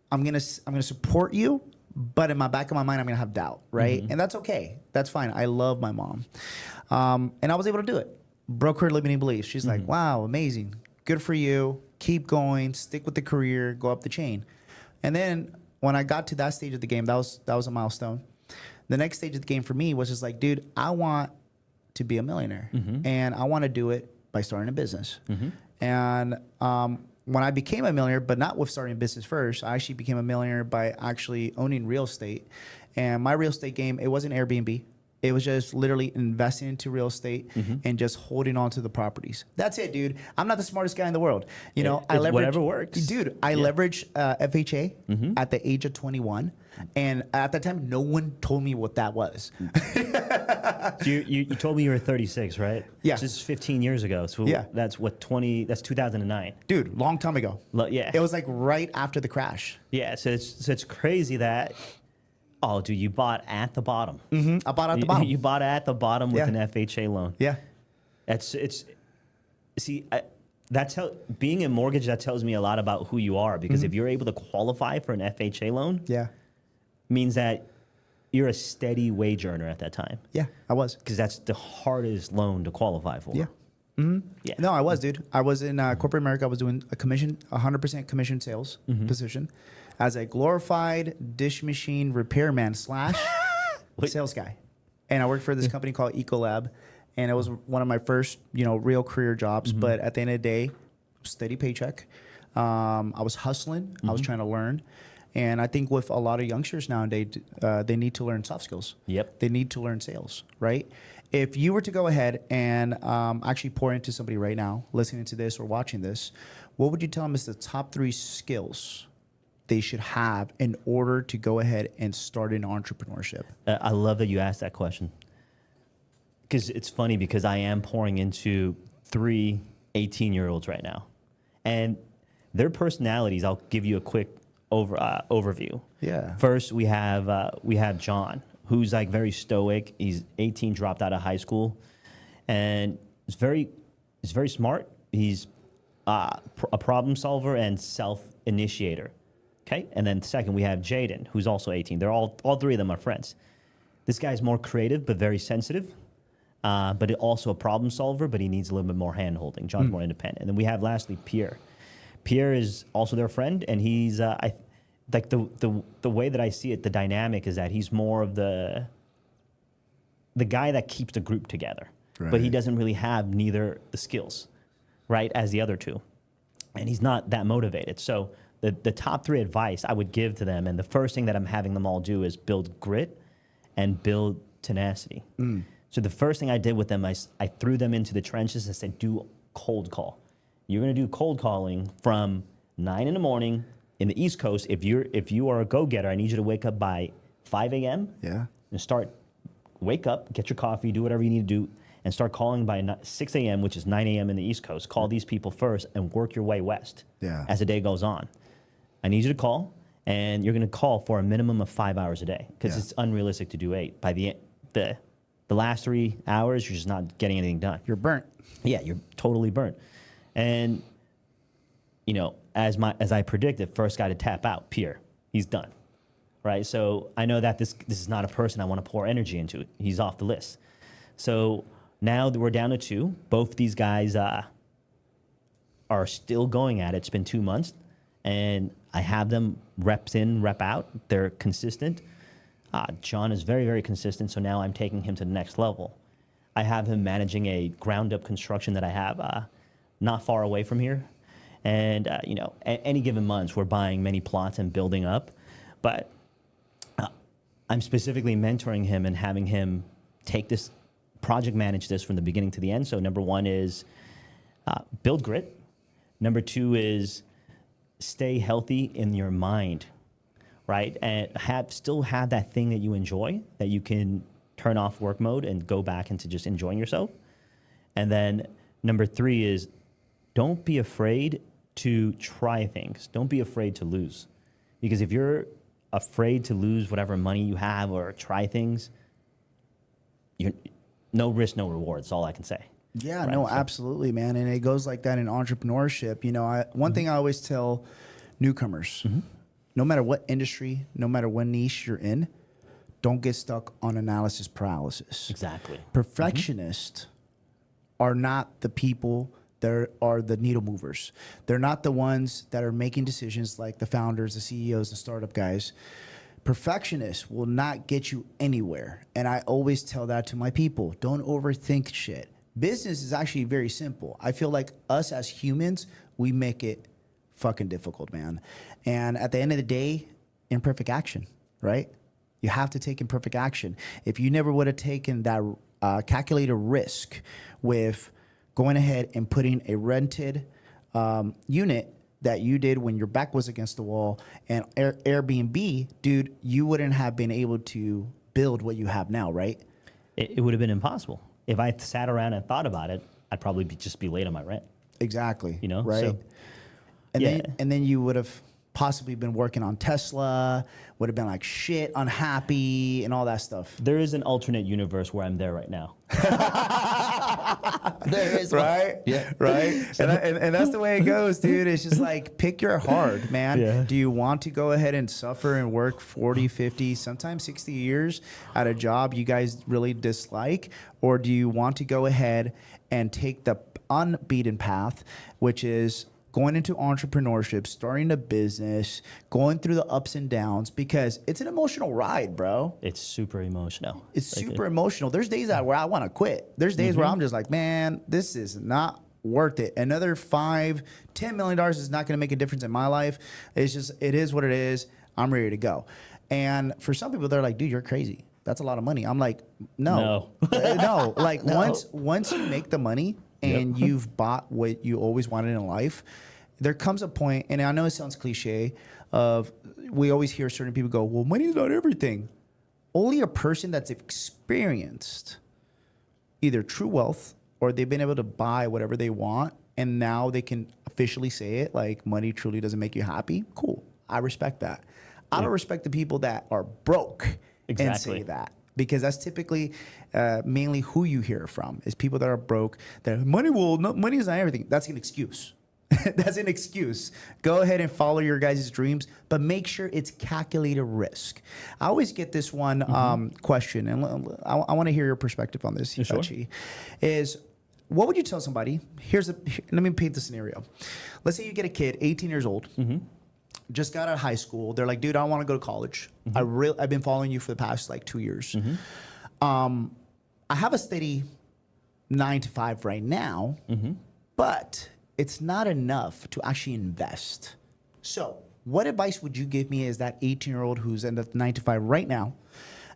I'm gonna support you, but in my back of my mind, I'm gonna have doubt, right? And that's okay, that's fine. I love my mom, and I was able to do it. Broke her limiting beliefs. She's like, wow, amazing, good for you. Keep going, stick with the career, go up the chain. And then when I got to that stage of the game, that was a milestone. The next stage of the game for me was just like, dude, I want to be a millionaire, and I want to do it by starting a business. And when I became a millionaire, but not with starting a business first, I actually became a millionaire by actually owning real estate. And my real estate game, it wasn't Airbnb. It was just literally investing into real estate and just holding on to the properties. That's it, dude. I'm not the smartest guy in the world. I leverage whatever works. Dude, I leveraged FHA at the age of 21. And at that time, no one told me what that was. So you told me you were 36, right? Yeah. So this is 15 years ago. So that's what, that's 2009. Dude, long time ago. Yeah. It was like right after the crash. Yeah, so it's crazy that, oh, dude, you bought at the bottom. I bought at the bottom. You bought at the bottom with an FHA loan. Yeah. That's how, being in mortgage, that tells me a lot about who you are, because if you're able to qualify for an FHA loan, means that you're a steady wage earner at that time. Yeah, I was. Because that's the hardest loan to qualify for. Yeah. Yeah. No, I was, dude. I was in corporate America. I was doing a 100% commission sales position as a glorified dish machine repairman / sales guy. And I worked for this company called Ecolab, and it was one of my first, real career jobs. But at the end of the day, steady paycheck. I was hustling. I was trying to learn. And I think with a lot of youngsters nowadays, they need to learn soft skills. Yep. They need to learn sales, right? If you were to go ahead and actually pour into somebody right now, listening to this or watching this, what would you tell them is the top 3 skills they should have in order to go ahead and start an entrepreneurship? I love that you asked that question. Because it's funny, because I am pouring into 3 18-year-olds right now. And their personalities, I'll give you a quick overview. Yeah. First, we have John, who's like very stoic. He's 18, dropped out of high school, and is very smart. He's a problem solver and self-initiator. Okay, and then second we have Jaden, who's also 18. They're all three of them are friends. This guy's more creative but very sensitive, but also a problem solver. But he needs a little bit more hand holding. John's more independent. And then we have lastly Pierre. Pierre is also their friend, and he's like the way that I see it, the dynamic is that he's more of the guy that keeps the group together, but he doesn't really have neither the skills, right, as the other two, and he's not that motivated. So the top three advice I would give to them, and the first thing that I'm having them all do is build grit and build tenacity. So the first thing I did with them, I threw them into the trenches and said, do cold call. You're going to do cold calling from 9 in the morning in the East Coast. If you are a go-getter, I need you to wake up by 5 a.m. Yeah. And wake up, get your coffee, do whatever you need to do, and start calling by 6 a.m., which is 9 a.m. in the East Coast. Call these people first and work your way west as the day goes on. I need you to call, and you're going to call for a minimum of 5 hours a day because it's unrealistic to do 8. By the last 3 hours, you're just not getting anything done. You're burnt. Yeah, you're totally burnt. And, as I predicted, first guy to tap out, Pierre, he's done, right? So I know that this is not a person I want to pour energy into. He's off the list. So now that we're down to 2, both these guys are still going at it. It's been 2 months, and I have them reps in, rep out. They're consistent. John is very, very consistent, so now I'm taking him to the next level. I have him managing a ground-up construction that I have not far away from here. And, any given months, we're buying many plots and building up. But I'm specifically mentoring him and having him take this, project manage this from the beginning to the end. So number 1 is build grit. Number 2 is stay healthy in your mind, right? And still have that thing that you enjoy, that you can turn off work mode and go back into just enjoying yourself. And then number 3 is don't be afraid to try things. Don't be afraid to lose. Because if you're afraid to lose whatever money you have or try things, no risk, no reward. That's all I can say. Yeah, right? no, absolutely, man. And it goes like that in entrepreneurship. One thing I always tell newcomers, no matter what industry, no matter what niche you're in, don't get stuck on analysis paralysis. Exactly. Perfectionists are not the people that are the needle movers. They're not the ones that are making decisions like the founders, the CEOs, the startup guys. Perfectionists will not get you anywhere. And I always tell that to my people. Don't overthink shit. Business is actually very simple. I feel like us as humans, we make it fucking difficult, man. And at the end of the day, imperfect action, right? You have to take imperfect action. If you never would have taken that calculated risk with going ahead and putting a rented unit that you did when your back was against the wall and Airbnb, dude, you wouldn't have been able to build what you have now, right? It would have been impossible. If I sat around and thought about it, I'd probably just be late on my rent. Exactly. Right? So, and then you would have possibly been working on Tesla, would have been like shit, unhappy, and all that stuff. There is an alternate universe where I'm there right now. There is, right? Yeah, right. And that's the way it goes, dude. It's just like pick your heart, man. Yeah. Do you want to go ahead and suffer and work 40, 50, sometimes 60 years at a job you guys really dislike, or do you want to go ahead and take the unbeaten path, which is going into entrepreneurship, starting a business, going through the ups and downs, because it's an emotional ride, bro. It's super emotional. It's super emotional. There's days where I want to quit. There's days where I'm just like, man, this is not worth it. Another $5, $10 million is not going to make a difference in my life. It's just, it is what it is. I'm ready to go. And for some people, they're like, dude, you're crazy. That's a lot of money. I'm like, no. No. Like once you make the money and you've bought what you always wanted in life, there comes a point, and I know it sounds cliche, of we always hear certain people go, well, money's not everything. Only a person that's experienced either true wealth or they've been able to buy whatever they want, and now they can officially say it, like money truly doesn't make you happy. Cool. I respect that. I don't respect the people that are broke and say that. because that's typically mainly who you hear from is people that are broke. That money is not everything. That's an excuse. That's an excuse. Go ahead and follow your guys' dreams, but make sure it's calculated risk. I always get this one question, and I want to hear your perspective on this, Hibachi, is what would you tell somebody? Let me paint the scenario. Let's say you get a kid, 18 years old, just got out of high school. They're like, dude, I want to go to college. I've been following you for the past like 2 years. I have a steady 9 to 5 right now, but it's not enough to actually invest. So what advice would you give me as that 18-year-old who's in the 9 to 5 right now,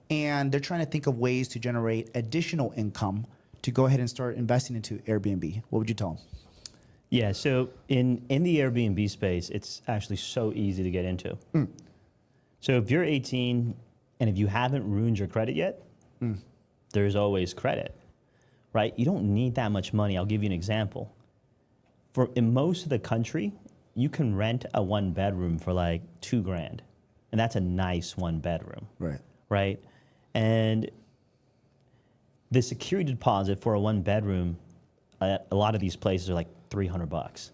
and they're trying to think of ways to generate additional income to go ahead and start investing into Airbnb? What would you tell them? Yeah, so in the Airbnb space, it's actually so easy to get into. So if you're 18 and if you haven't ruined your credit yet, there's always credit, right? You don't need that much money. I'll give you an example. In most of the country, you can rent a 1-bedroom for like $2,000, and that's a nice 1-bedroom, right? And the security deposit for a 1-bedroom, a lot of these places are like $300.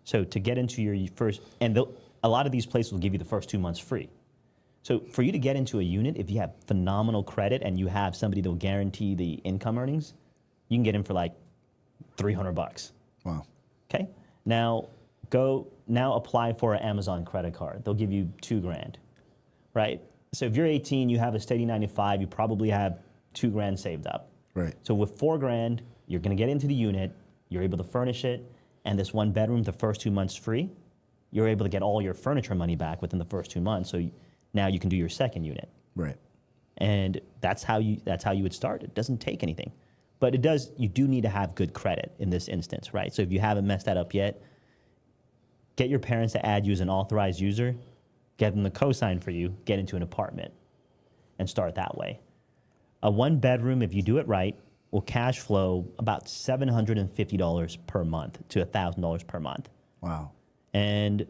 So to get into your first, and a lot of these places will give you the first 2 months free. So for you to get into a unit, if you have phenomenal credit and you have somebody that will guarantee the income earnings, you can get in for like $300. Wow. Okay. Now apply for an Amazon credit card. They'll give you $2,000, right? So if you're 18, you have a steady 95, you probably have $2,000 saved up. Right. So with $4,000, you're going to get into the unit, you're able to furnish it, and this 1-bedroom, the first 2 months free, you're able to get all your furniture money back within the first 2 months. So now you can do your second unit. Right. And that's how you would start. It doesn't take anything. But you do need to have good credit in this instance, right? So if you haven't messed that up yet, get your parents to add you as an authorized user, get them to co-sign for you, get into an apartment, and start that way. A 1-bedroom, if you do it right, will cash flow about $750 per month to $1,000 per month. Wow. And,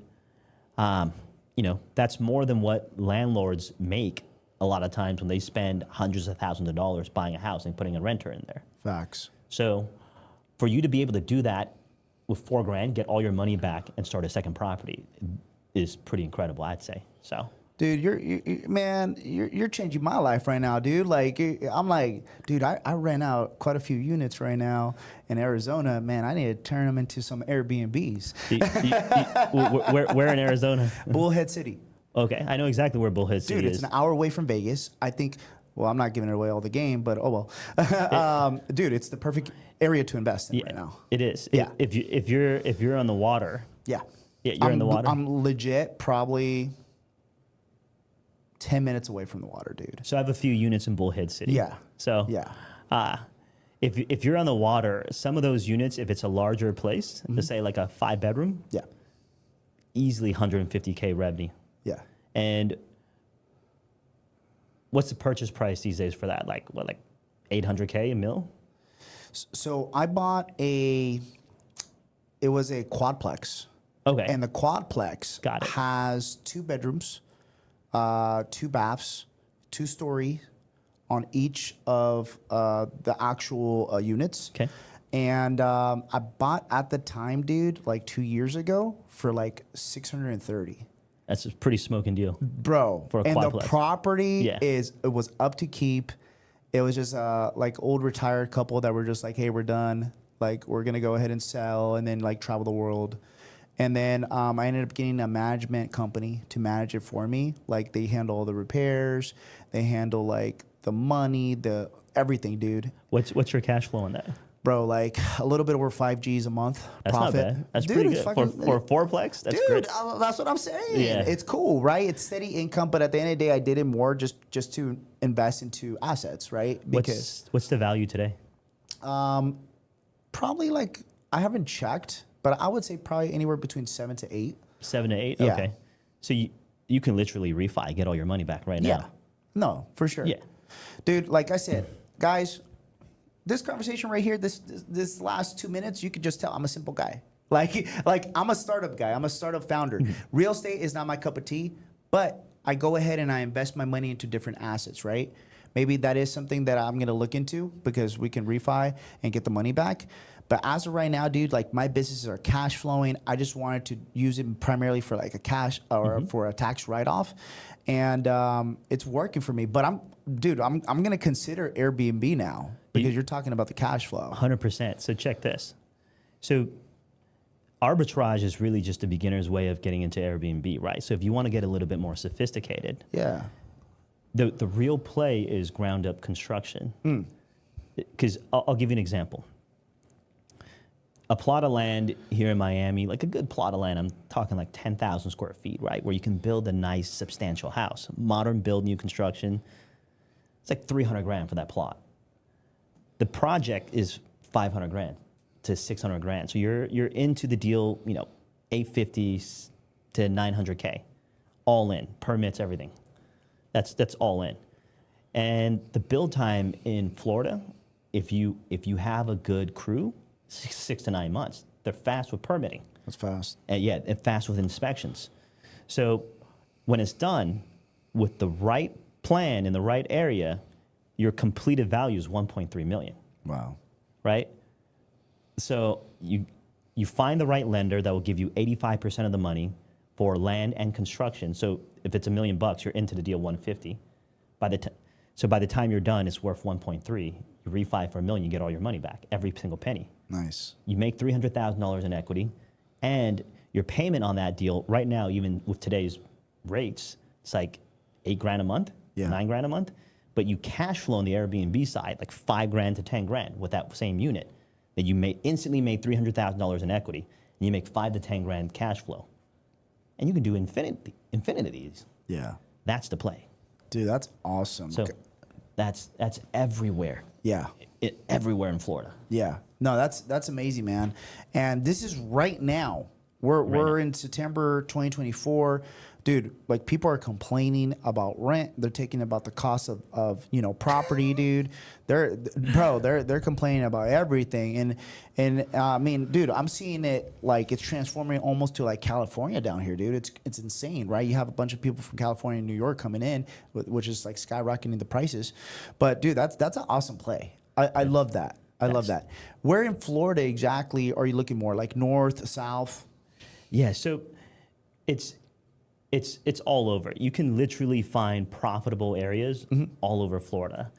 that's more than what landlords make a lot of times when they spend hundreds of thousands of dollars buying a house and putting a renter in there. Facts. So for you to be able to do that with $4,000, get all your money back and start a second property is pretty incredible, I'd say. So, dude, you're changing my life right now, dude. Like, I'm like, dude, I rent out quite a few units right now in Arizona. Man, I need to turn them into some Airbnbs. Where in Arizona? Bullhead City. Okay, I know exactly where Bullhead City is. Dude, it's an hour away from Vegas. I think, well, I'm not giving it away all the game, but oh well. Dude, it's the perfect area to invest in right now. It is. Yeah. If you're on the water. Yeah. Yeah, you're in the water. I'm legit probably 10 minutes away from the water, dude. So I have a few units in Bullhead City. Yeah. So yeah. If you're on the water, some of those units, if it's a larger place, let's say like a 5-bedroom, yeah, easily $150K revenue. Yeah. And what's the purchase price these days for that? Like what, like $800K a mil? So I bought it was a quadplex. Okay. And the quadplex has 2 bedrooms, 2 baths, 2-story on each of the actual units. Okay. And I bought at the time, dude, like 2 years ago for like $630. That's a pretty smoking deal, bro. For a and quadplex. The property it was up to keep. It was just like old retired couple that were just like, hey, we're done. Like, we're gonna go ahead and sell and then like travel the world. And then I ended up getting a management company to manage it for me. Like, they handle all the repairs, they handle like the money, the everything, dude. What's your cash flow on that? Bro, like a little bit over 5 G's a month. That's profit. not bad. That's dude, pretty good. fucking, For a fourplex, that's dude, great. That's what I'm saying. Yeah. It's cool, right? It's steady income, but at the end of the day, I did it more just to invest into assets, right? Because what's the value today? Probably like, I haven't checked, but I would say probably anywhere between 7 to 8. 7 to 8? Yeah. Okay. So you can literally refi, get all your money back right now. Yeah. No, for sure. Yeah. Dude, like I said, guys, this conversation right here, this last 2 minutes, you could just tell I'm a simple guy. Like I'm a startup guy. I'm a startup founder. Real estate is not my cup of tea, but I go ahead and I invest my money into different assets, right? maybe that is something that I'm going to look into because we can refi and get the money back. But as of right now, dude, like my businesses are cash flowing. I just wanted to use it primarily for like a cash or for a tax write-off. And it's working for me. But I'm going to consider Airbnb now because you're talking about the cash flow. 100%. So check this. So arbitrage is really just a beginner's way of getting into Airbnb, right? So if you want to get a little bit more sophisticated, Yeah. the real play is ground up construction. Because I'll give you an example. A plot of land here in Miami, like a good plot of land, I'm talking like 10,000 square feet, right? Where you can build a nice, substantial house. Modern build, new construction. It's like 300 grand for that plot. The project is 500 grand to 600 grand. So you're into the deal, 850 to 900K, all in, permits, everything. That's all in. And the build time in Florida, if you have a good crew, 6 to 9 months. They're fast with permitting. That's fast. And fast with inspections. So when it's done with the right plan in the right area, your completed value is 1.3 million. Wow. Right? So you find the right lender that will give you 85% of the money for land and construction. So if it's $1 million, you're into the deal 150. So by the time you're done, it's worth 1.3. You refi for $1 million, you get all your money back, every single penny. Nice. You make $300,000 in equity, and your payment on that deal right now, even with today's rates, it's like $8,000 a month, $9,000 a month. But you cash flow on the Airbnb side, like $5,000 to $10,000 with that same unit. That you instantly made $300,000 in equity, and you make $5,000 to $10,000 cash flow, and you can do infinite of these. Yeah. That's the play. Dude, that's awesome. So that's everywhere. Yeah. Everywhere in Florida. Yeah. No, that's amazing, man. And this is right now. We're in September 2024. Dude, like people are complaining about rent. They're taking about the cost of property, dude. They're complaining about everything. And I mean, dude, I'm seeing it like it's transforming almost to like California down here, dude. It's insane, right? You have a bunch of people from California and New York coming in, which is like skyrocketing the prices. But dude, that's an awesome play. I love that. I love that. Where in Florida exactly are you looking more? Like north, south? Yeah, so it's all over. You can literally find profitable areas all over Florida.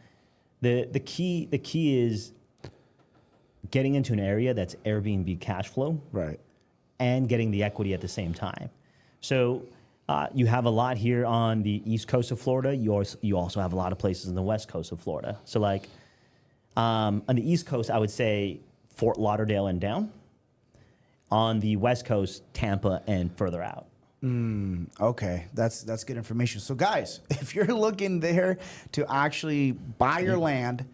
The key is getting into an area that's Airbnb cash flow, right, and getting the equity at the same time. So you have a lot here on the east coast of Florida. You also have a lot of places in the west coast of Florida. So like on the east coast, I would say Fort Lauderdale and down. On the west coast, Tampa and further out. Okay, that's good information. So guys, if you're looking there to actually buy your land,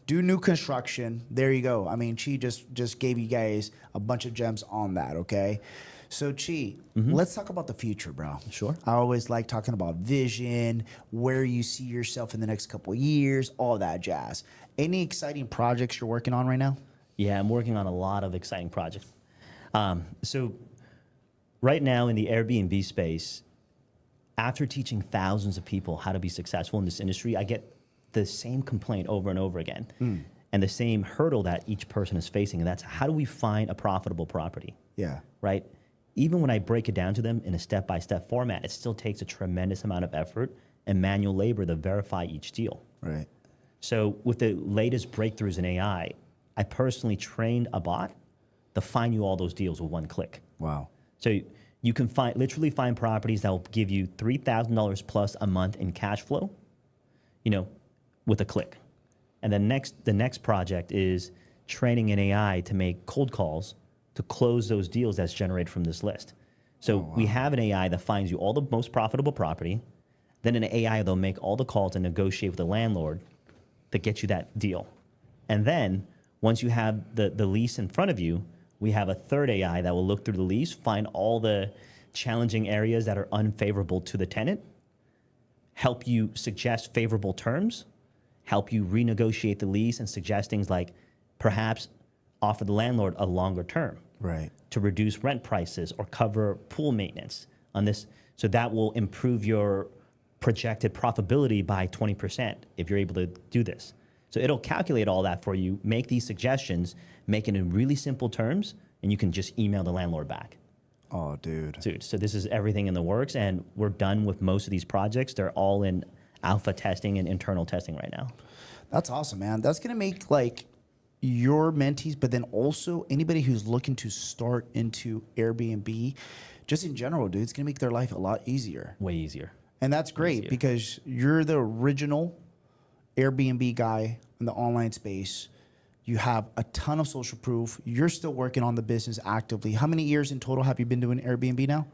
do new construction, there you go. I mean, Chi just gave you guys a bunch of gems on that, okay? So Chi, let's talk about the future, bro. Sure. I always like talking about vision, where you see yourself in the next couple of years, all that jazz. Any exciting projects you're working on right now? Yeah, I'm working on a lot of exciting projects. So right now in the Airbnb space, after teaching thousands of people how to be successful in this industry, I get the same complaint over and over again and the same hurdle that each person is facing. And that's how do we find a profitable property? Yeah. Right? Even when I break it down to them in a step-by-step format, it still takes a tremendous amount of effort and manual labor to verify each deal. Right. So with the latest breakthroughs in AI, I personally trained a bot to find you all those deals with one click. Wow. So you can literally find properties that will give you $3,000 plus a month in cash flow, with a click. And then the next project is training an AI to make cold calls to close those deals that's generated from this list. So we have an AI that finds you all the most profitable property, then an AI that'll make all the calls and negotiate with the landlord to get you that deal. And then once you have the lease in front of you, we have a third AI that will look through the lease, find all the challenging areas that are unfavorable to the tenant, help you suggest favorable terms, help you renegotiate the lease and suggest things like perhaps offer the landlord a longer term, right, to reduce rent prices or cover pool maintenance on this. So that will improve your projected profitability by 20% if you're able to do this. So it'll calculate all that for you, make these suggestions, make it in really simple terms, and you can just email the landlord back. Oh, dude. Dude, so this is everything in the works, and we're done with most of these projects. They're all in alpha testing and internal testing right now. That's awesome, man. That's going to make like your mentees, but then also anybody who's looking to start into Airbnb, just in general, dude, it's going to make their life a lot easier. Way easier. And that's great because you're the original Airbnb guy in the online space. You have a ton of social proof. You're still working on the business actively. How many years in total have you been doing Airbnb now?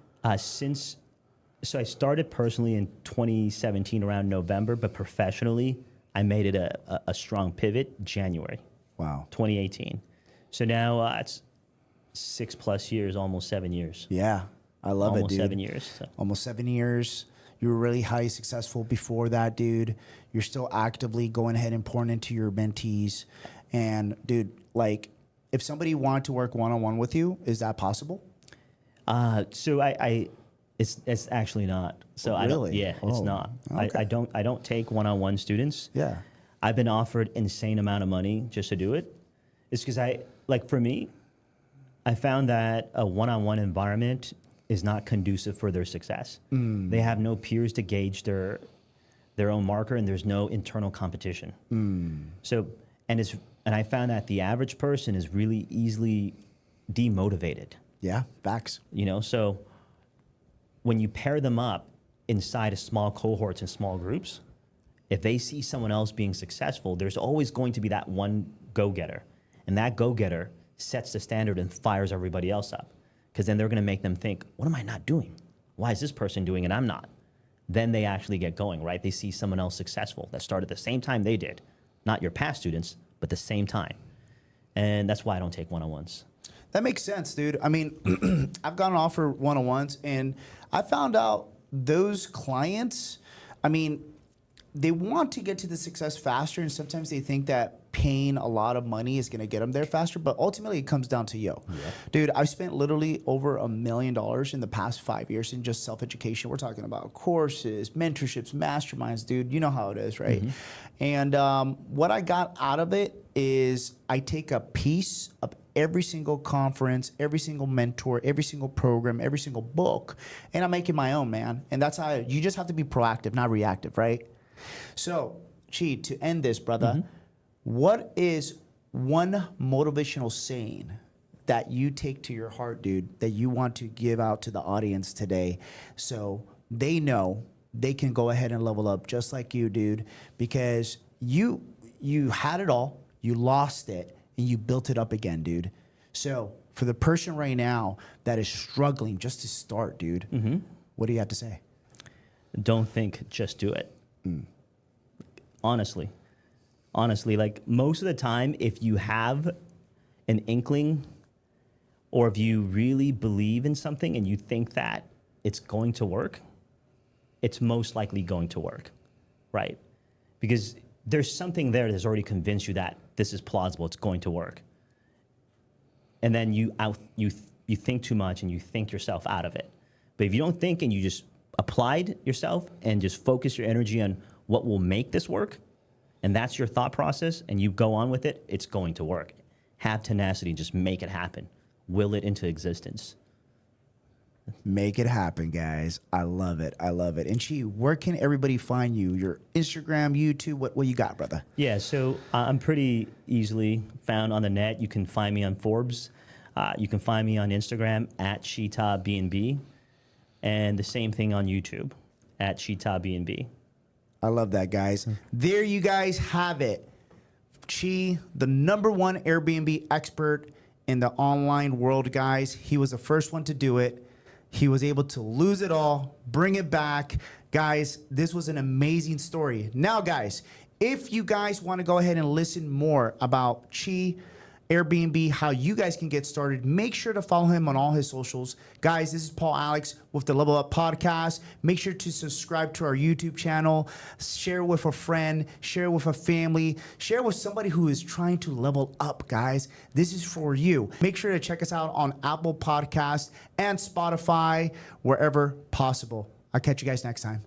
So I started personally in 2017 around November, but professionally, I made it a strong pivot January. Wow. 2018. So now it's 6+ years, almost 7 years. Yeah, I love it, dude. Almost 7 years. So. Almost 7 years. You were really highly successful before that, dude. You're still actively going ahead and pouring into your mentees. And, dude, like, if somebody wanted to work one-on-one with you, is that possible? So it's actually not. So really? It's not. Okay. I don't take one-on-one students. Yeah. I've been offered insane amount of money just to do it. It's because for me, I found that a one-on-one environment is not conducive for their success. They have no peers to gauge their own marker, and there's no internal competition. So, and I found that the average person is really easily demotivated. Yeah, facts. You know, so when you pair them up inside of small cohorts and small groups, if they see someone else being successful, there's always going to be that one go-getter. And that go-getter sets the standard and fires everybody else up. Because then they're going to make them think, what am I not doing? Why is this person doing it and I'm not? Then they actually get going, right? They see someone else successful that started the same time they did. Not your past students, but the same time. And that's why I don't take one-on-ones. That makes sense, dude. I mean, I've gotten offer one-on-ones, and I found out those clients, I mean, they want to get to the success faster, and sometimes they think that paying a lot of money is going to get them there faster, but ultimately it comes down to dude, I've spent literally over $1 million in the past 5 years in just self-education. We're talking about courses, mentorships, masterminds, dude. You know how it is, right? And what I got out of it is I take a piece of every single conference, every single mentor, every single program, every single book, and I make it my own, man. And that's how you just have to be proactive, not reactive, right? So, Chi, to end this, brother, what is one motivational saying that you take to your heart, dude, that you want to give out to the audience today so they know they can go ahead and level up just like you, dude, because you had it all, you lost it, and you built it up again, dude. So for the person right now that is struggling just to start, dude, what do you have to say? Don't think, just do it. Honestly, like most of the time, if you have an inkling or if you really believe in something and you think that it's going to work, it's most likely going to work, right? Because there's something there that's already convinced you that this is plausible, it's going to work. And then you think too much and you think yourself out of it. But if you don't think and you just applied yourself and just focus your energy on what will make this work, and that's your thought process, and you go on with it, it's going to work. Have tenacity, just make it happen. Will it into existence. Make it happen, guys. I love it. I love it. And Chi, where can everybody find you? Your Instagram, YouTube, what you got, brother? Yeah, so I'm pretty easily found on the net. You can find me on Forbes. You can find me on Instagram at ShitaBNB, and the same thing on YouTube at ShitaBNB. I love that, guys. There you guys have it. Chi, the #1 Airbnb expert in the online world, guys. He was the first one to do it. He was able to lose it all, bring it back. Guys, this was an amazing story. Now, guys, if you guys want to go ahead and listen more about Chi, Airbnb, how you guys can get started, make sure to follow him on all his socials. Guys, this is Paul Alex with the Level Up Podcast. Make sure to subscribe to our YouTube channel, share with a friend, share with a family, share with somebody who is trying to level up, guys. This is for you. Make sure to check us out on Apple Podcasts and Spotify, wherever possible. I'll catch you guys next time.